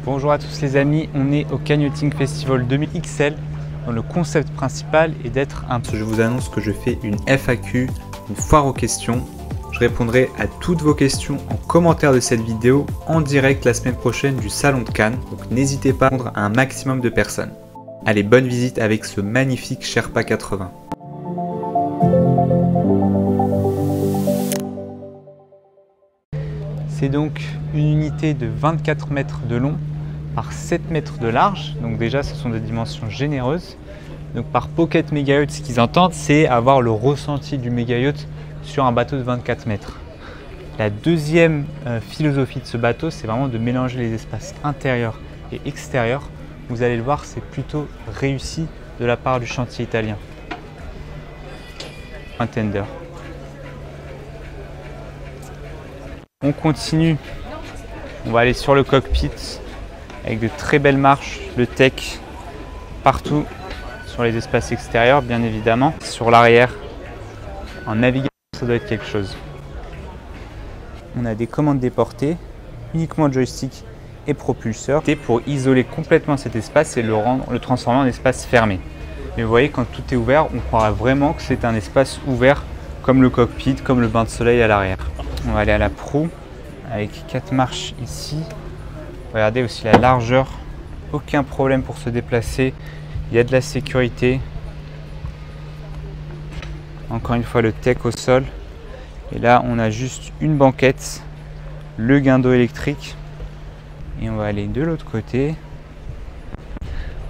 Bonjour à tous les amis, on est au Canyoning Festival 2000 XL dont le concept principal est d'être un... Je vous annonce que je fais une FAQ, une foire aux questions. Je répondrai à toutes vos questions en commentaire de cette vidéo en direct la semaine prochaine du Salon de Cannes. Donc n'hésitez pas à répondre à un maximum de personnes. Allez, bonne visite avec ce magnifique Sherpa 80. C'est donc une unité de 24 mètres de long par 7 mètres de large, donc déjà ce sont des dimensions généreuses. Donc par Pocket Mega Yacht, ce qu'ils entendent, c'est avoir le ressenti du méga yacht sur un bateau de 24 mètres. La deuxième philosophie de ce bateau, c'est vraiment de mélanger les espaces intérieurs et extérieurs. Vous allez le voir, c'est plutôt réussi de la part du chantier italien. Un tender. On continue, on va aller sur le cockpit avec de très belles marches, le tech partout sur les espaces extérieurs bien évidemment. Sur l'arrière, en navigation ça doit être quelque chose. On a des commandes déportées, uniquement joystick et propulseur pour isoler complètement cet espace et le transformer en espace fermé. Mais vous voyez, quand tout est ouvert, on croirait vraiment que c'est un espace ouvert comme le cockpit, comme le bain de soleil à l'arrière. On va aller à la proue avec 4 marches ici. Regardez aussi la largeur, aucun problème pour se déplacer. Il y a de la sécurité. Encore une fois le tech au sol. Et là on a juste une banquette, le guindeau électrique. Et on va aller de l'autre côté.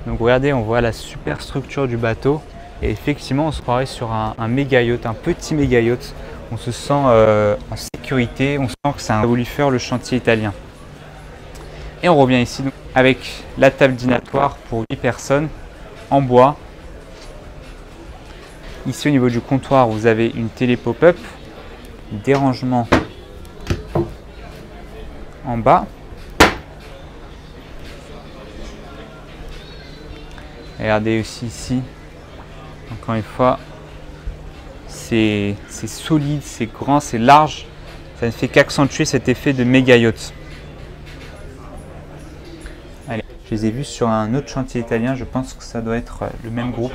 Donc regardez, on voit la super structure du bateau. Et effectivement on se croirait sur un méga yacht, un petit méga yacht. On se sent en sécurité, on sent que ça a voulu faire le chantier italien. Et on revient ici donc, avec la table dînatoire pour 8 personnes en bois. Ici au niveau du comptoir, vous avez une télé pop-up, des rangements en bas. Regardez aussi ici, encore une fois, c'est solide, c'est grand, c'est large. Ça ne fait qu'accentuer cet effet de méga yacht. Allez, je les ai vus sur un autre chantier italien, je pense que ça doit être le même groupe.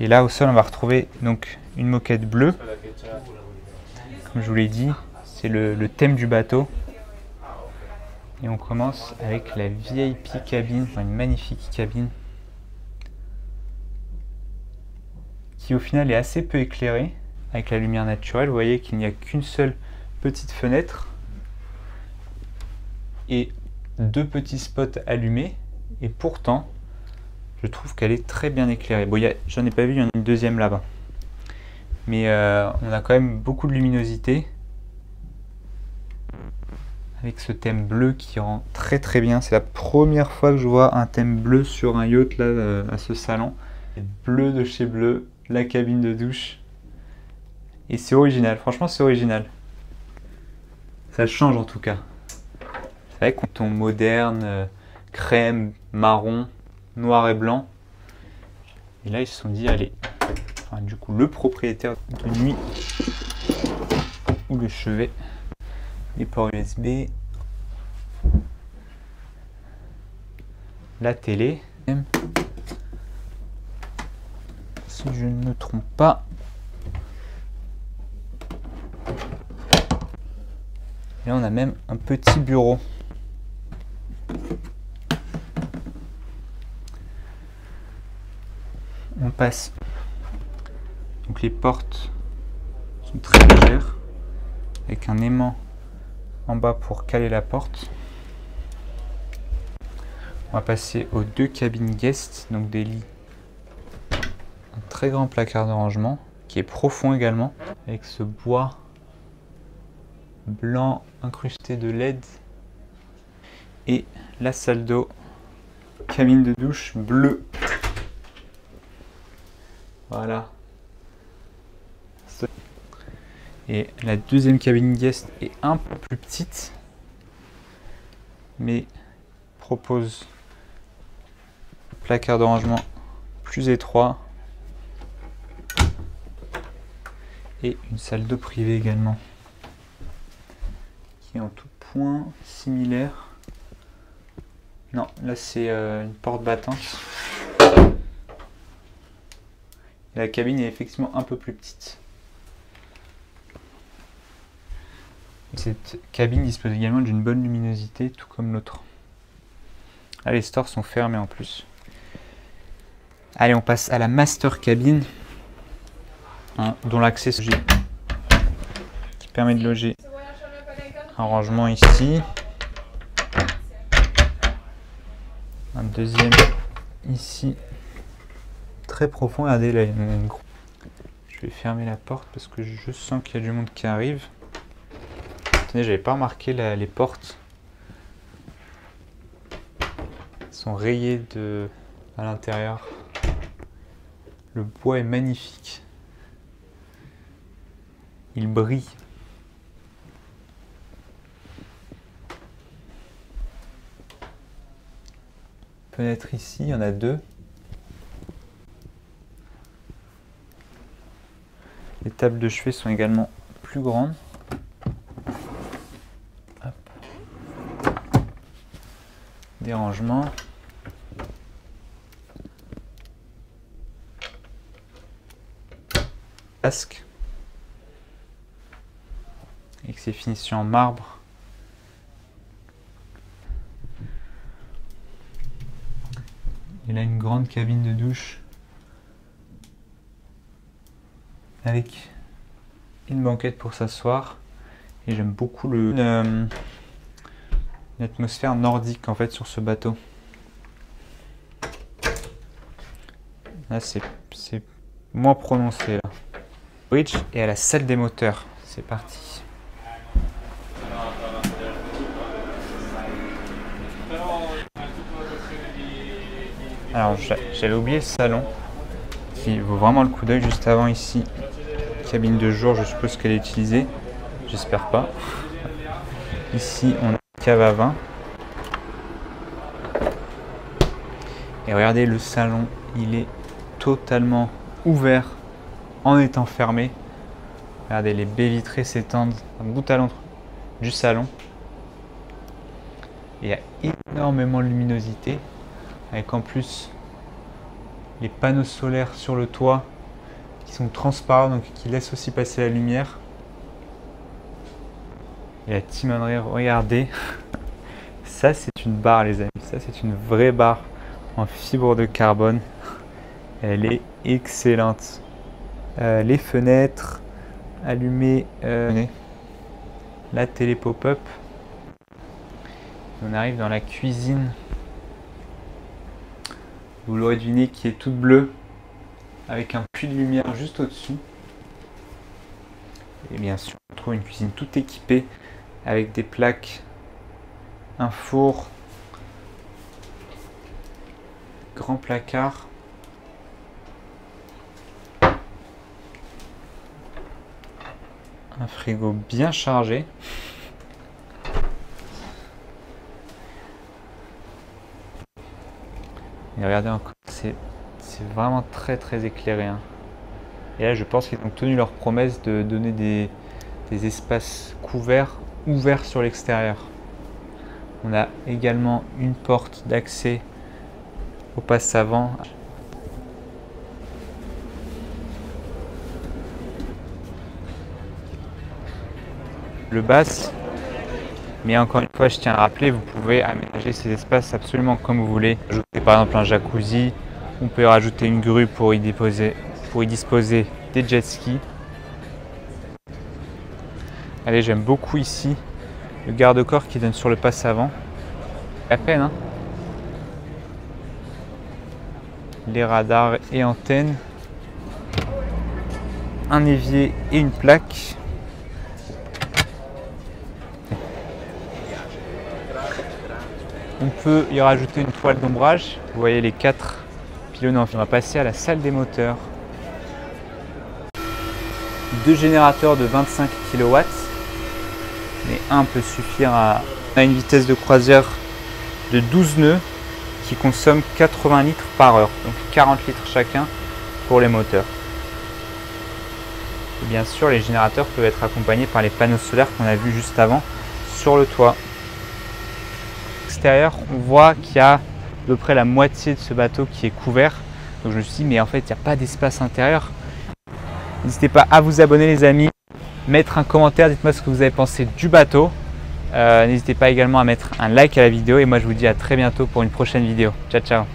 Et là au sol on va retrouver donc une moquette bleue. Comme je vous l'ai dit, c'est le thème du bateau. Et on commence avec la VIP cabine, enfin une magnifique cabine qui au final est assez peu éclairée avec la lumière naturelle. Vous voyez qu'il n'y a qu'une seule petite fenêtre et 2 petits spots allumés, et pourtant je trouve qu'elle est très bien éclairée. Bon, j'en ai pas vu, il y en a une deuxième là-bas, mais on a quand même beaucoup de luminosité avec ce thème bleu qui rend très très bien. C'est la première fois que je vois un thème bleu sur un yacht là à ce salon. Bleu de chez Bleu, la cabine de douche, et c'est original, franchement c'est original, ça change en tout cas. C'est vrai qu'on tombe moderne, crème, marron, noir et blanc, et là ils se sont dit allez, enfin, du coup le propriétaire de nuit ou le chevet, les ports USB, la télé, si je ne me trompe pas. Et là on a même un petit bureau. On passe. Donc les portes sont très légères avec un aimant en bas pour caler la porte. On va passer aux 2 cabines guest, donc des lits, un très grand placard de rangement qui est profond également avec ce bois blanc incrusté de LED, et la salle d'eau, cabine de douche bleue. Voilà. Et la deuxième cabine guest est un peu plus petite, mais propose un placard de rangement plus étroit et une salle d'eau privée également qui est en tout point similaire. Non, là c'est une porte battante. Et la cabine est effectivement un peu plus petite. Cette cabine dispose également d'une bonne luminosité, tout comme l'autre. Là, les stores sont fermés en plus. Allez, on passe à la master cabine, hein, dont l'accès qui permet de loger un rangement ici, un deuxième ici, très profond. Regardez là, je vais fermer la porte parce que je sens qu'il y a du monde qui arrive. Attendez, j'avais pas remarqué les portes sont rayées à l'intérieur. Le bois est magnifique. Il brille. Fenêtre ici, il y en a deux. Les tables de chevet sont également plus grandes. Hop. Des rangements. Basque. Avec ses finitions en marbre. Et là, une grande cabine de douche avec une banquette pour s'asseoir. Et j'aime beaucoup une atmosphère nordique en fait sur ce bateau. Là, c'est moins prononcé là. Bridge et à la salle des moteurs. C'est parti. Alors j'avais oublié le salon qui vaut vraiment le coup d'œil juste avant ici. Cabine de jour, je suppose qu'elle est utilisée. J'espère pas. Ici on a une cave à vin. Et regardez le salon, il est totalement ouvert en étant fermé. Regardez, les baies vitrées s'étendent un bout à l'autre du salon. Il y a énormément de luminosité, avec en plus les panneaux solaires sur le toit qui sont transparents, donc qui laissent aussi passer la lumière. Et la timonerie, regardez, ça c'est une barre les amis, ça c'est une vraie barre en fibre de carbone. Elle est excellente. Les fenêtres allumées, la télé pop-up. On arrive dans la cuisine. Vous l'aurez deviné, qui est toute bleue avec un puits de lumière juste au-dessus. Et bien sûr, on trouve une cuisine toute équipée avec des plaques, un four, grand placard. Un frigo bien chargé. Et regardez encore, c'est vraiment très éclairé. Hein. Et là, je pense qu'ils ont tenu leur promesse de donner des espaces couverts, ouverts sur l'extérieur. On a également une porte d'accès au passe avant. Le basse, mais encore une fois je tiens à rappeler, vous pouvez aménager ces espaces absolument comme vous voulez. Ajouter par exemple un jacuzzi, on peut rajouter une grue pour y disposer des jet skis. Allez, j'aime beaucoup ici le garde-corps qui donne sur le passe avant. À peine hein. Les radars et antennes, un évier et une plaque. On peut y rajouter une toile d'ombrage. Vous voyez les 4 pylônes. On va passer à la salle des moteurs. 2 générateurs de 25 kW, mais un peut suffire à une vitesse de croisière de 12 nœuds qui consomme 80 litres par heure, donc 40 litres chacun pour les moteurs. Et bien sûr, les générateurs peuvent être accompagnés par les panneaux solaires qu'on a vus juste avant sur le toit. l'extérieur, on voit qu'il y a à peu près la moitié de ce bateau qui est couvert. Donc je me suis dit, mais en fait, il n'y a pas d'espace intérieur. N'hésitez pas à vous abonner les amis, mettre un commentaire, dites-moi ce que vous avez pensé du bateau. N'hésitez pas également à mettre un like à la vidéo et moi je vous dis à très bientôt pour une prochaine vidéo. Ciao ciao.